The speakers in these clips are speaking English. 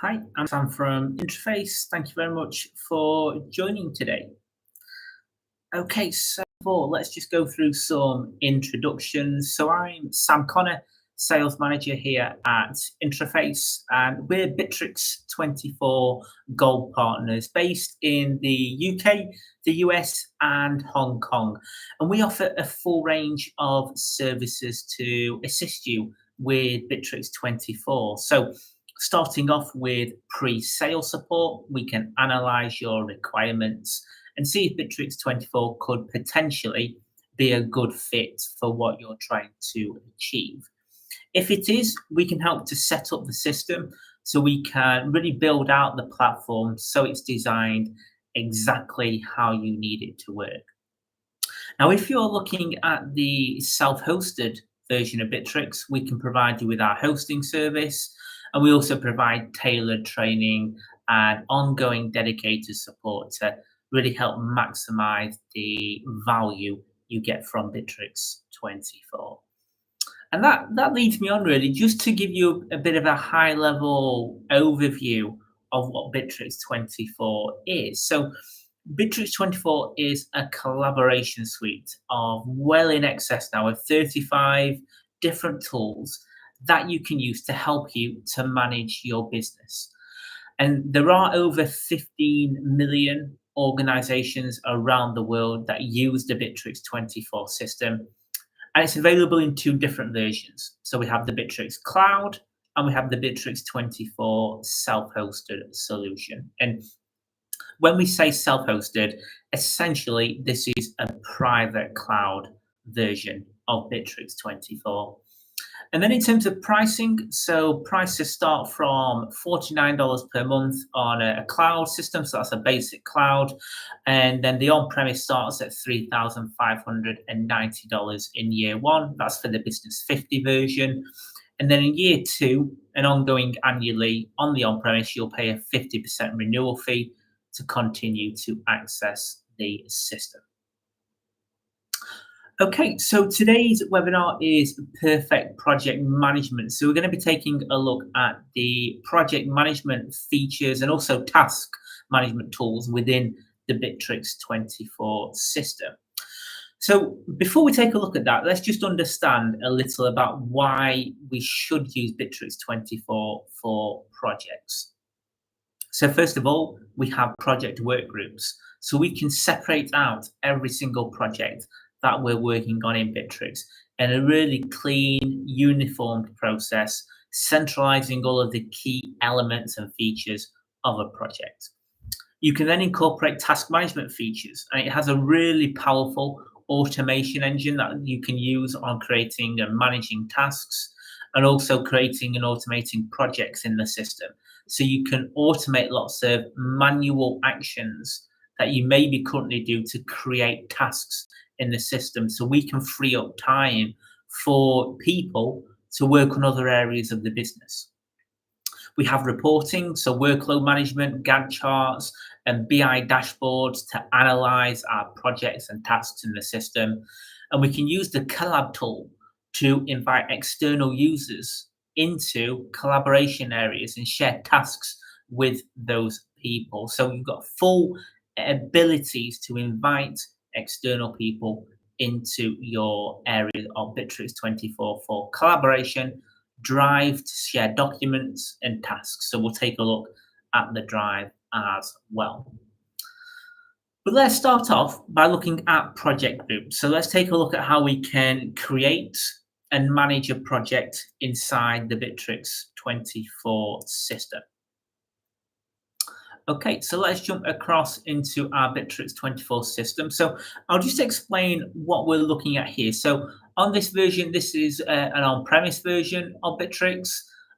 Hi, I'm Sam from Interface. Thank you very much for joining today. Okay, so let's just go through some introductions. So I'm Sam Connor, Sales Manager here at Interface, and we're Bitrix24 Gold Partners based in the UK, the US, and Hong Kong. And we offer a full range of services to assist you with Bitrix24. So starting off with pre-sale support, we can analyze your requirements and see if Bitrix24 could potentially be a good fit for what you're trying to achieve. If it is, we can help to set up the system so we can really build out the platform so it's designed exactly how you need it to work. Now, if you're looking at the self-hosted version of Bitrix, we can provide you with our hosting service, and we also provide tailored training and ongoing dedicated support to really help maximize the value you get from Bitrix24. And that leads me on really just to give you a bit of a high level overview of what Bitrix24 is. So Bitrix24 is a collaboration suite of well in excess now of 35 different tools that you can use to help you to manage your business. And there are over 15 million organizations around the world that use the Bitrix24 system. And it's available in two different versions. So we have the Bitrix Cloud and we have the Bitrix24 self-hosted solution. And when we say self-hosted, essentially this is a private cloud version of Bitrix24. And then in terms of pricing, so prices start from $49 per month on a cloud system. So that's a basic cloud. And then the on-premise starts at $3,590 in year one. That's for the Business 50 version. And then in year two and ongoing annually on the on-premise, you'll pay a 50% renewal fee to continue to access the system. Okay, so today's webinar is perfect project management. So we're going to be taking a look at the project management features and also task management tools within the Bitrix24 system. So before we take a look at that, let's just understand a little about why we should use Bitrix24 for projects. So first of all, we have project work groups. So we can separate out every single project that we're working on in Bitrix in a really clean, uniformed process, centralizing all of the key elements and features of a project. You can then incorporate task management features, and it has a really powerful automation engine that you can use on creating and managing tasks, and also creating and automating projects in the system. So you can automate lots of manual actions that you maybe currently do to create tasks in the system, so we can free up time for people to work on other areas of the business. We have reporting, so workload management, Gantt charts, and BI dashboards to analyze our projects and tasks in the system. And we can use the collab tool to invite external users into collaboration areas and share tasks with those people. So you've got full abilities to invite external people into your area of Bitrix24 for collaboration, Drive to share documents and tasks. So we'll take a look at the Drive as well. But let's start off by looking at project groups. So let's take a look at how we can create and manage a project inside the Bitrix24 system. Okay, so let's jump across into our Bitrix24 system. So I'll just explain what we're looking at here. So on this version, this is an on-premise version of Bitrix.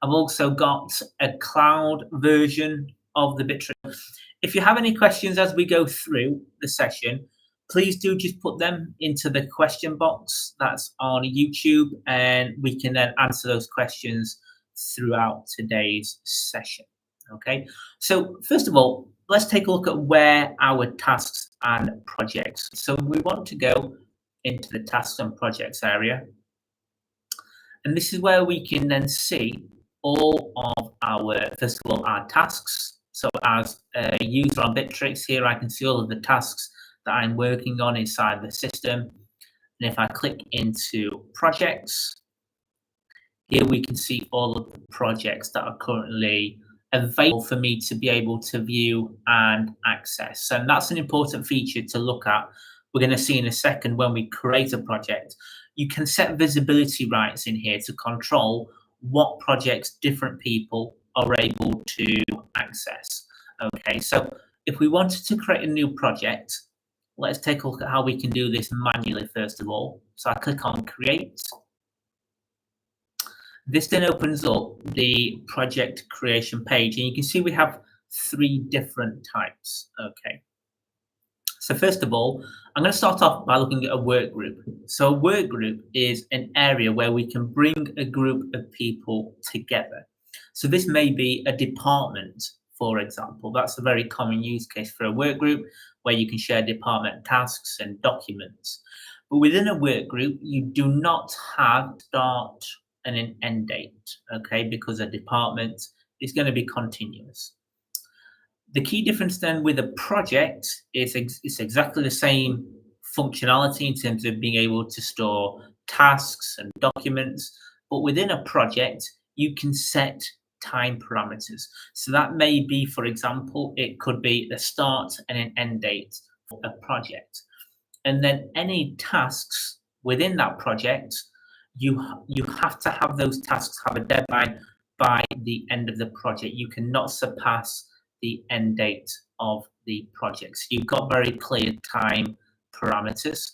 I've also got a cloud version of the Bitrix. If you have any questions as we go through the session, please do just put them into the question box that's on YouTube, and we can then answer those questions throughout today's session. Okay, so first of all, let's take a look at where our tasks and projects. So we want to go into the tasks and projects area. And this is where we can then see all of our, first of all, our tasks. So as a user on Bitrix here, I can see all of the tasks that I'm working on inside the system. And if I click into projects, here we can see all of the projects that are currently available for me to be able to view and access. And that's an important feature to look at. We're going to see in a second when we create a project. You can set visibility rights in here to control what projects different people are able to access. Okay, so if we wanted to create a new project, let's take a look at how we can do this manually first of all. So I click on create. This then opens up the project creation page, and you can see we have 3 different types. Okay. So first of all, I'm going to start off by looking at a work group. So a work group is an area where we can bring a group of people together. So this may be a department, for example. That's a very common use case for a work group where you can share department tasks and documents. But within a work group, you do not have start and an end date, okay, because a department is going to be continuous. The key difference then with a project is it's exactly the same functionality in terms of being able to store tasks and documents, but within a project, you can set time parameters. So that may be, for example, it could be the start and an end date for a project. And then any tasks within that project, you have to have those tasks have a deadline by the end of the project. You cannot surpass the end date of the project. So you've got very clear time parameters.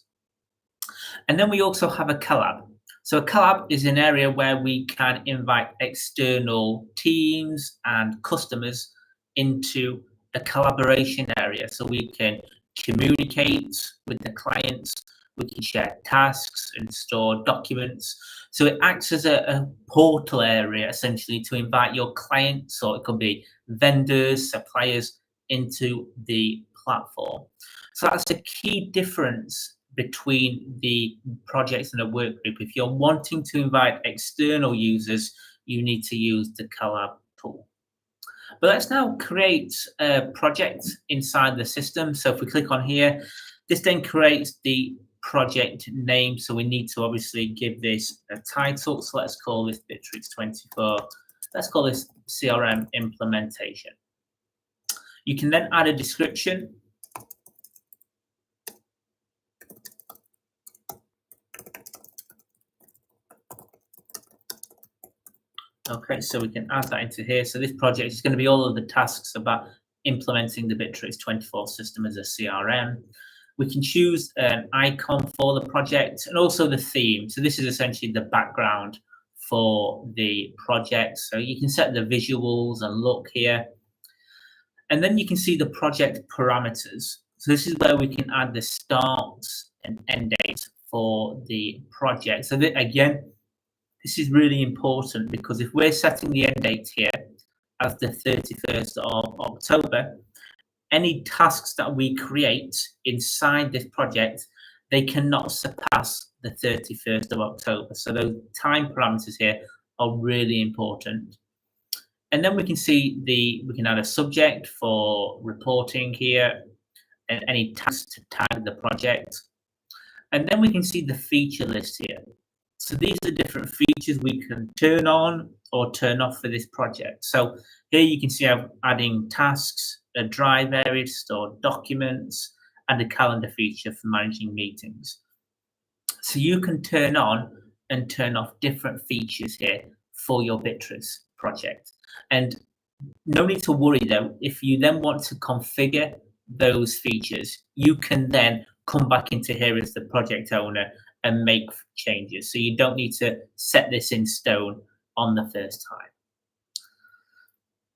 And then we also have a collab. So a collab is an area where we can invite external teams and customers into a collaboration area. So we can communicate with the clients, we can share tasks and store documents. So it acts as a portal area, essentially, to invite your clients, or it could be vendors, suppliers, into the platform. So that's a key difference between the projects and a work group. If you're wanting to invite external users, you need to use the collab tool. But let's now create a project inside the system. So if we click on here, this then creates the project name. So we need to obviously give this a title. So let's call this Bitrix24. Let's call this CRM implementation. You can then add a description. Okay, so we can add that into here. So this project is going to be all of the tasks about implementing the Bitrix24 system as a CRM. We can choose an icon for the project and also the theme. So this is essentially the background for the project. So you can set the visuals and look here. And then you can see the project parameters. So this is where we can add the start and end date for the project. So that, again, this is really important because if we're setting the end date here as the 31st of October, any tasks that we create inside this project, they cannot surpass the 31st of October. So those time parameters here are really important. And then we can see we can add a subject for reporting here and any tasks to tag the project. And then we can see the feature list here. So these are different features we can turn on or turn off for this project. So here you can see I'm adding tasks, a drive area to store documents, and a calendar feature for managing meetings. So you can turn on and turn off different features here for your Bitrix project. And no need to worry though, if you then want to configure those features, you can then come back into here as the project owner and make changes. So you don't need to set this in stone on the first time.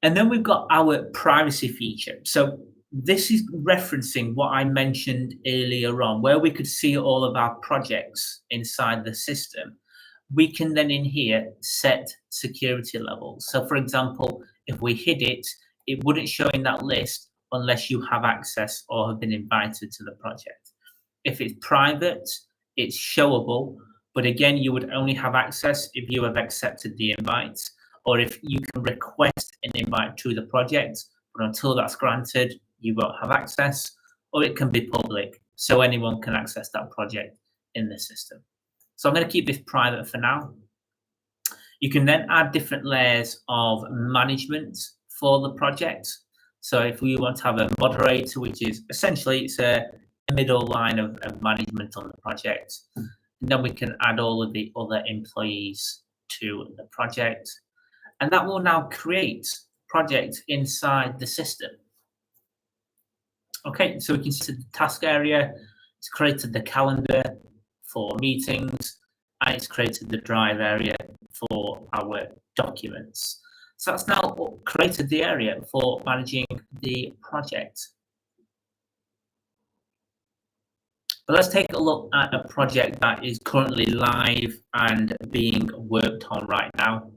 And then we've got our privacy feature. So this is referencing what I mentioned earlier on, where we could see all of our projects inside the system. We can then in here set security levels. So for example, if we hid it, it wouldn't show in that list unless you have access or have been invited to the project. If it's private, it's showable, but again, you would only have access if you have accepted the invites. or if you can request an invite to the project, but until that's granted, you won't have access, or it can be public, so anyone can access that project in the system. So I'm going to keep this private for now. You can then add different layers of management for the project. So if we want to have a moderator, which is essentially it's a middle line of management on the project, and then we can add all of the other employees to the project, and that will now create projects inside the system. Okay, so we can see the task area. It's created the calendar for meetings, and it's created the drive area for our documents. So that's now created the area for managing the project. But let's take a look at a project that is currently live and being worked on right now.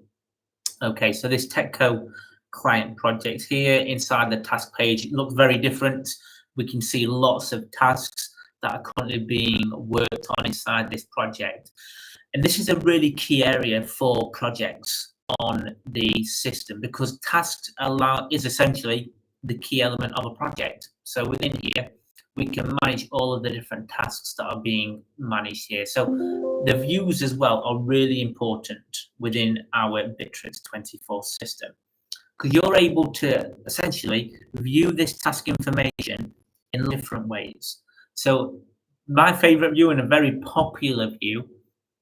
Okay, so this TechCo client project here inside the task page, it looks very different. We can see lots of tasks that are currently being worked on inside this project. And this is a really key area for projects on the system, because tasks is essentially the key element of a project. So within here, we can manage all of the different tasks that are being managed here. So the views as well are really important within our Bitrix24 system, because you're able to essentially view this task information in different ways. So my favorite view and a very popular view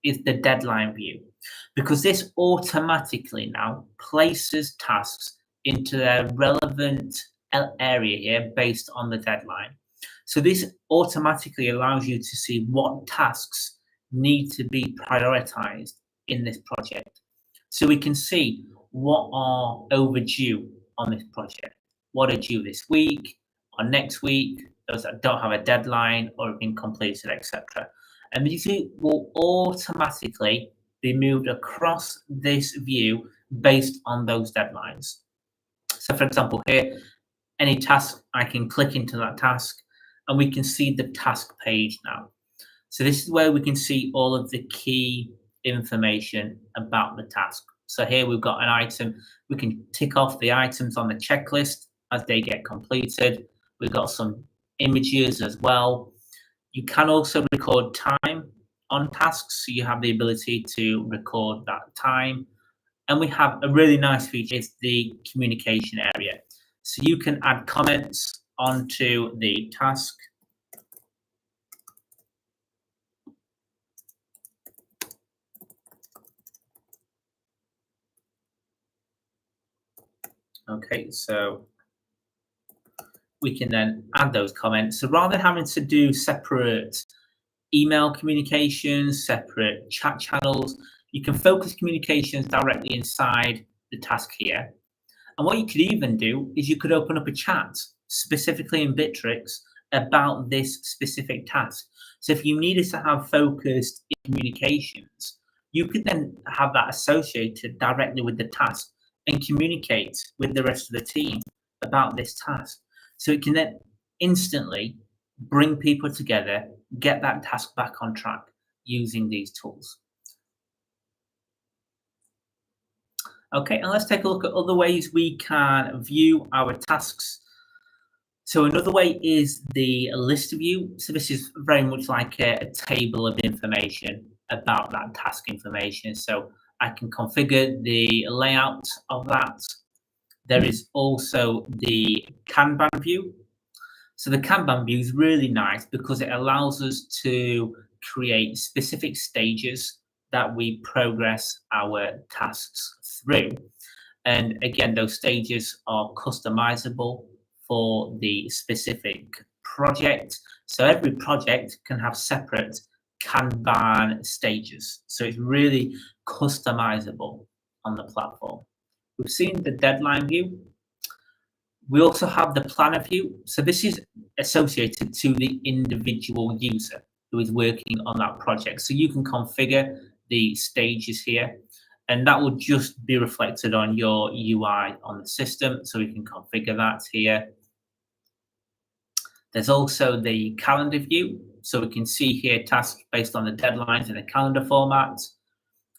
is the deadline view, because this automatically now places tasks into their relevant area here based on the deadline. So this automatically allows you to see what tasks need to be prioritized in this project. So we can see what are overdue on this project, what are due this week or next week, those that don't have a deadline or have been completed, etc. And these will automatically be moved across this view based on those deadlines. So for example, here, any task, I can click into that task and we can see the task page now. So this is where we can see all of the key information about the task. So here we've got an item. We can tick off the items on the checklist as they get completed. We've got some images as well. You can also record time on tasks, so you have the ability to record that time. And we have a really nice feature, it's the communication area. So you can add comments onto the task. Okay, so we can then add those comments. So rather than having to do separate email communications, separate chat channels, you can focus communications directly inside the task here. And what you could even do is you could open up a chat specifically in Bitrix about this specific task. So if you needed to have focused communications, you could then have that associated directly with the task and communicate with the rest of the team about this task. So it can then instantly bring people together, get that task back on track using these tools. Okay, and let's take a look at other ways we can view our tasks. So another way is the list view. So this is very much like a table of information about that task information. So I can configure the layout of that. There is also the Kanban view. So the Kanban view is really nice because it allows us to create specific stages that we progress our tasks through. And again, those stages are customizable for the specific project. So every project can have separate Kanban stages. So it's really customizable on the platform. We've seen the deadline view. We also have the planner view. So this is associated to the individual user who is working on that project. So you can configure the stages here, and that will just be reflected on your UI on the system. So we can configure that here. There's also the calendar view. So we can see here tasks based on the deadlines in a calendar format.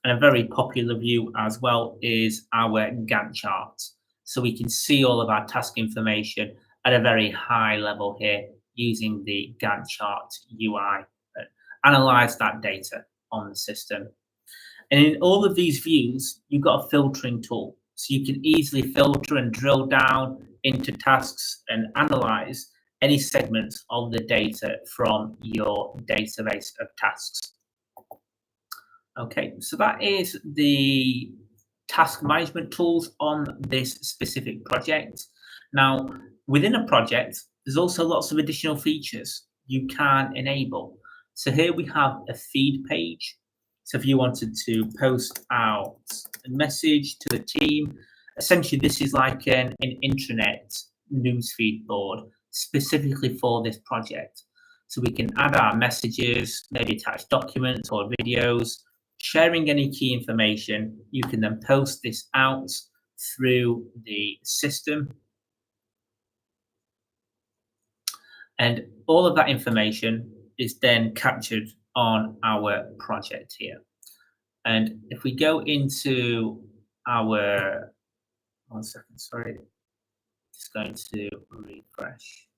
And a very popular view as well is our Gantt chart. So we can see all of our task information at a very high level here using the Gantt chart UI, analyze that data on the system. And in all of these views, you've got a filtering tool. So you can easily filter and drill down into tasks and analyze any segments of the data from your database of tasks. Okay, so that is the task management tools on this specific project. Now, within a project, there's also lots of additional features you can enable. So here we have a feed page. So if you wanted to post out a message to the team, essentially this is like an intranet newsfeed board specifically for this project. So we can add our messages, maybe attach documents or videos, sharing any key information. You can then post this out through the system. And all of that information is then captured on our project here. And if we go into our, 1 second, sorry, just going to refresh.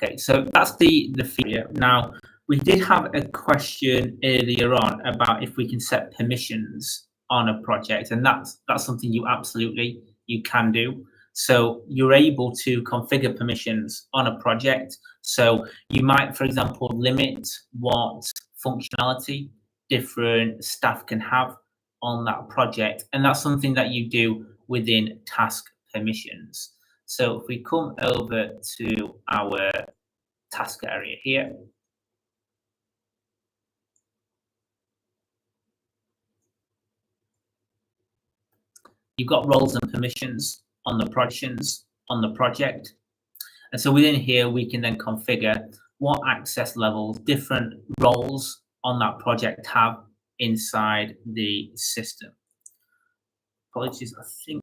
Okay, so that's the feature. Now, we did have a question earlier on about if we can set permissions on a project, and that's something you can do. So you're able to configure permissions on a project. So you might, for example, limit what functionality different staff can have on that project, and that's something that you do within task permissions. So if we come over to our task area here, you've got roles and permissions on the project. And so within here, we can then configure what access levels different roles on that project have inside the system. Apologies, I think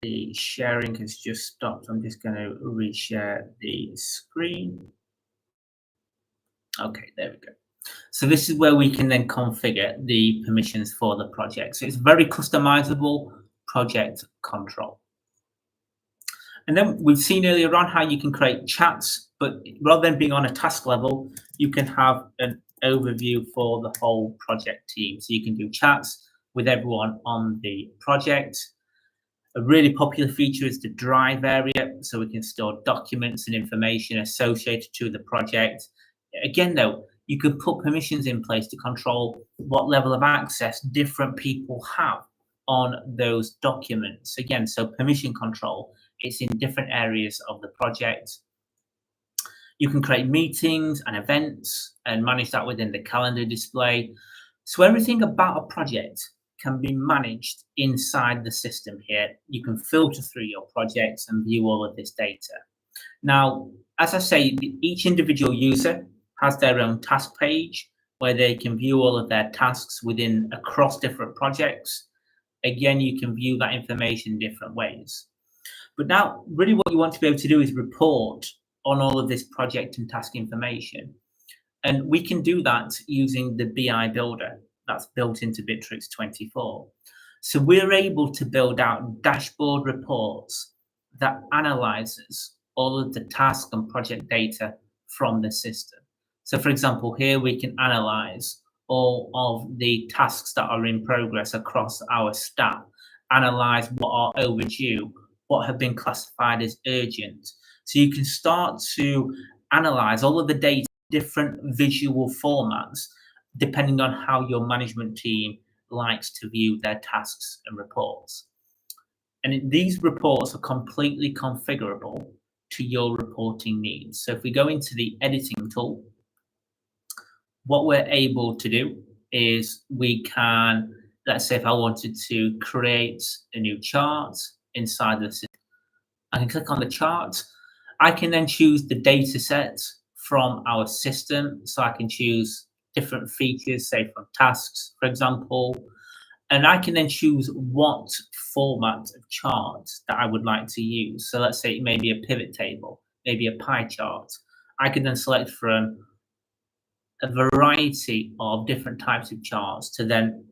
the sharing has just stopped. I'm just going to reshare the screen. Okay, there we go. So this is where we can then configure the permissions for the project. So it's very customizable project control. And then we've seen earlier on how you can create chats, but rather than being on a task level, you can have an overview for the whole project team. So you can do chats with everyone on the project. A really popular feature is the drive area, so we can store documents and information associated to the project. Again, though, you can put permissions in place to control what level of access different people have on those documents. Again, so permission control, it's in different areas of the project. You can create meetings and events and manage that within the calendar display. So everything about a project can be managed inside the system here. You can filter through your projects and view all of this data. Now, as I say, each individual user has their own task page where they can view all of their tasks across different projects. Again, you can view that information in different ways. But now, really what you want to be able to do is report on all of this project and task information. And we can do that using the BI builder that's built into Bitrix24. So we're able to build out dashboard reports that analyzes all of the task and project data from the system. So for example, here we can analyze all of the tasks that are in progress across our staff, analyze what are overdue, what have been classified as urgent. So you can start to analyze all of the data, different visual formats, depending on how your management team likes to view their tasks and reports. And these reports are completely configurable to your reporting needs. So if we go into the editing tool, what we're able to do is we can, let's say if I wanted to create a new chart inside the system, I can click on the chart. I can then choose the data set from our system. So I can choose different features, say from tasks, for example, and I can then choose what format of chart that I would like to use. So let's say it may be a pivot table, maybe a pie chart. I can then select from a variety of different types of charts to then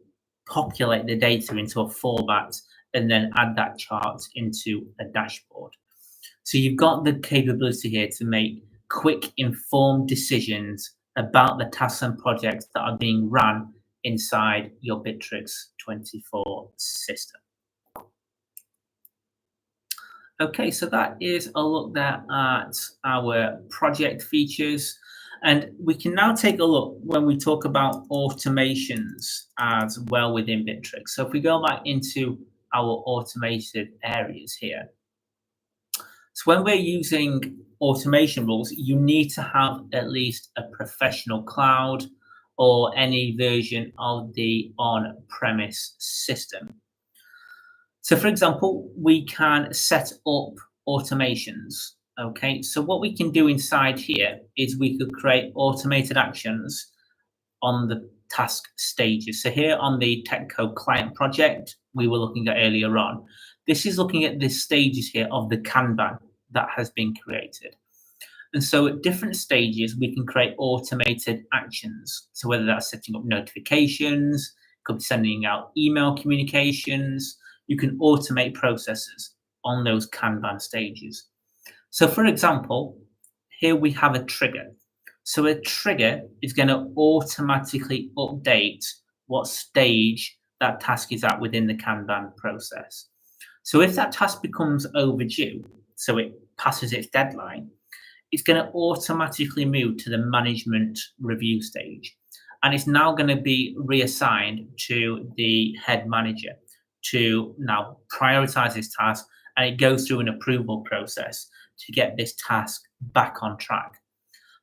populate the data into a format and then add that chart into a dashboard. So you've got the capability here to make quick, informed decisions about the tasks and projects that are being run inside your Bitrix24 system. Okay, so that is a look there at our project features. And we can now take a look when we talk about automations as well within Bitrix. So if we go back into our automated areas here. So when we're using automation rules, you need to have at least a professional cloud or any version of the on-premise system. So for example, we can set up automations. Okay, so what we can do inside here is we could create automated actions on the task stages. So here on the TechCode client project we were looking at earlier on, this is looking at the stages here of the Kanban that has been created. And so at different stages, we can create automated actions. So whether that's setting up notifications, could be sending out email communications, you can automate processes on those Kanban stages. So for example, here we have a trigger. So a trigger is going to automatically update what stage that task is at within the Kanban process. So if that task becomes overdue, so it passes its deadline, it's going to automatically move to the management review stage. And it's now going to be reassigned to the head manager to now prioritize this task, and it goes through an approval process to get this task back on track.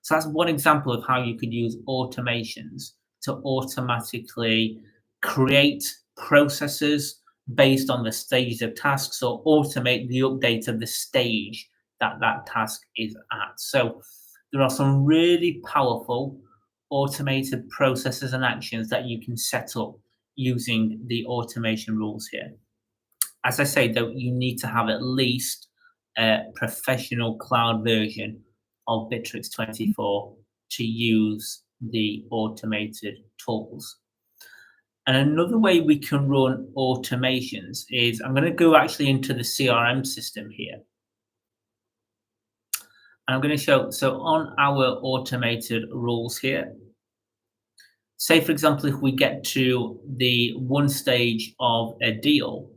So that's one example of how you could use automations to automatically create processes based on the stages of tasks, or automate the update of the stage that that task is at. So there are some really powerful automated processes and actions that you can set up using the automation rules here. As I say, though, you need to have at least a professional cloud version of Bitrix24 to use the automated tools. And another way we can run automations is, I'm going to go actually into the CRM system here. And I'm going to show, so on our automated rules here, say for example, if we get to the one stage of a deal,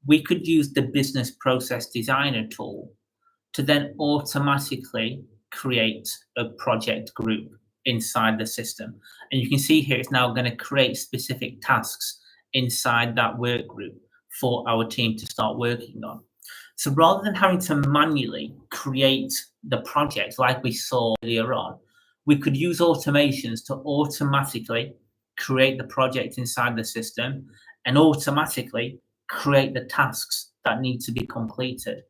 we could use the business process designer tool to then automatically create a project group inside the system. And you can see here it's now going to create specific tasks inside that work group for our team to start working on. So rather than having to manually create the project like we saw earlier on, we could use automations to automatically create the project inside the system and automatically create the tasks that need to be completed.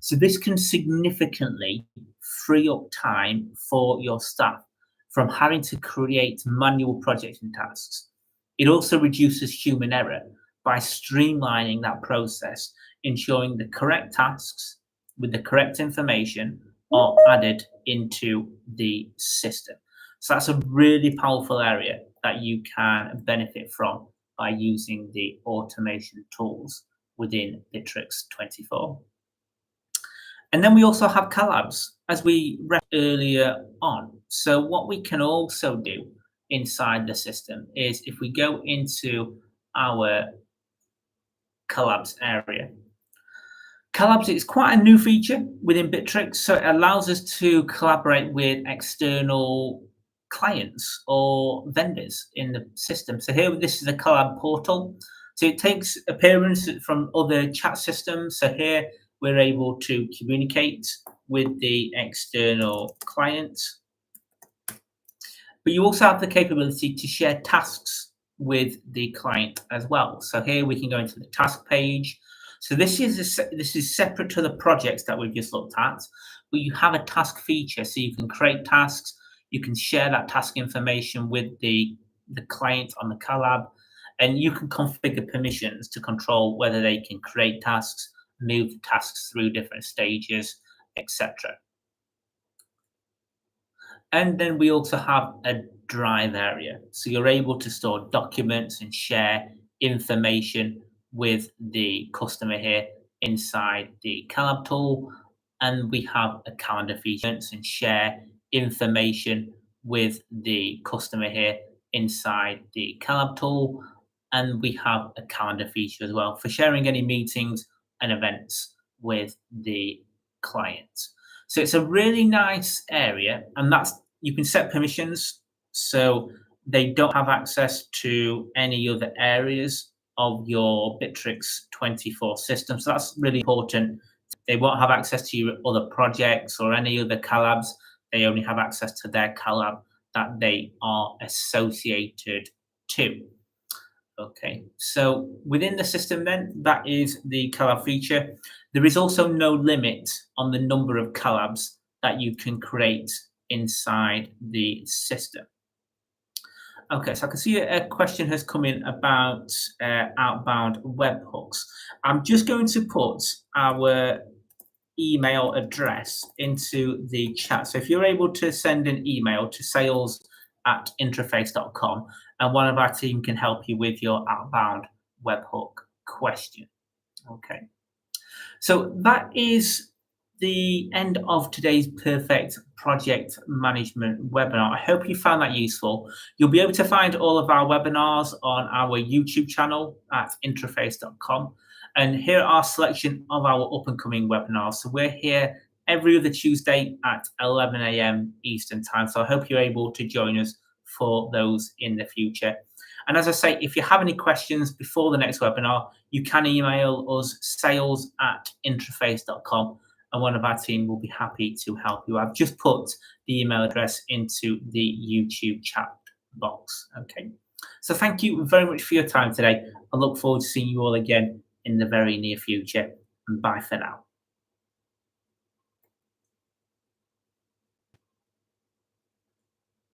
So this can significantly free up time for your staff from having to create manual projects and tasks. It also reduces human error by streamlining that process, ensuring the correct tasks with the correct information are added into the system. So that's a really powerful area that you can benefit from by using the automation tools within Bitrix24. And then we also have collabs, as we read earlier on. So what we can also do inside the system is, if we go into our collabs area, collabs is quite a new feature within Bitrix, so it allows us to collaborate with external clients or vendors in the system. So here, this is a collab portal. So it takes appearance from other chat systems. So here we're able to communicate with the external clients. But you also have the capability to share tasks with the client as well. So here we can go into the task page. So this is separate to the projects that we've just looked at, but you have a task feature, so you can create tasks, you can share that task information with the client on the collab, and you can configure permissions to control whether they can create tasks, move tasks through different stages, etc. And then we also have a drive area. So you're able to store documents and share information with the customer here inside the Calab tool. And we have a calendar feature and share information with the customer here inside the Calab tool. And we have a calendar feature as well for sharing any meetings and events with the client. So it's a really nice area, and that's you can set permissions so they don't have access to any other areas of your Bitrix24 system. So that's really important. They won't have access to your other projects or any other collabs. They only have access to their collab that they are associated to. Okay, so within the system then, that is the collab feature. There is also no limit on the number of collabs that you can create inside the system. Okay, so I can see a question has come in about outbound webhooks. I'm just going to put our email address into the chat. So if you're able to send an email to sales@intraface.com, and one of our team can help you with your outbound webhook question. Okay. So that is the end of today's Perfect Project Management webinar. I hope you found that useful. You'll be able to find all of our webinars on our YouTube channel at intraface.com. And here are a selection of our up and coming webinars. So we're here every other Tuesday at 11 a.m. Eastern time. So I hope you're able to join us for those in the future. And as I say, if you have any questions before the next webinar, you can email us sales@intraface.com, and one of our team will be happy to help you. I've just put the email address into the YouTube chat box. Okay. So thank you very much for your time today. I look forward to seeing you all again in the very near future. And bye for now.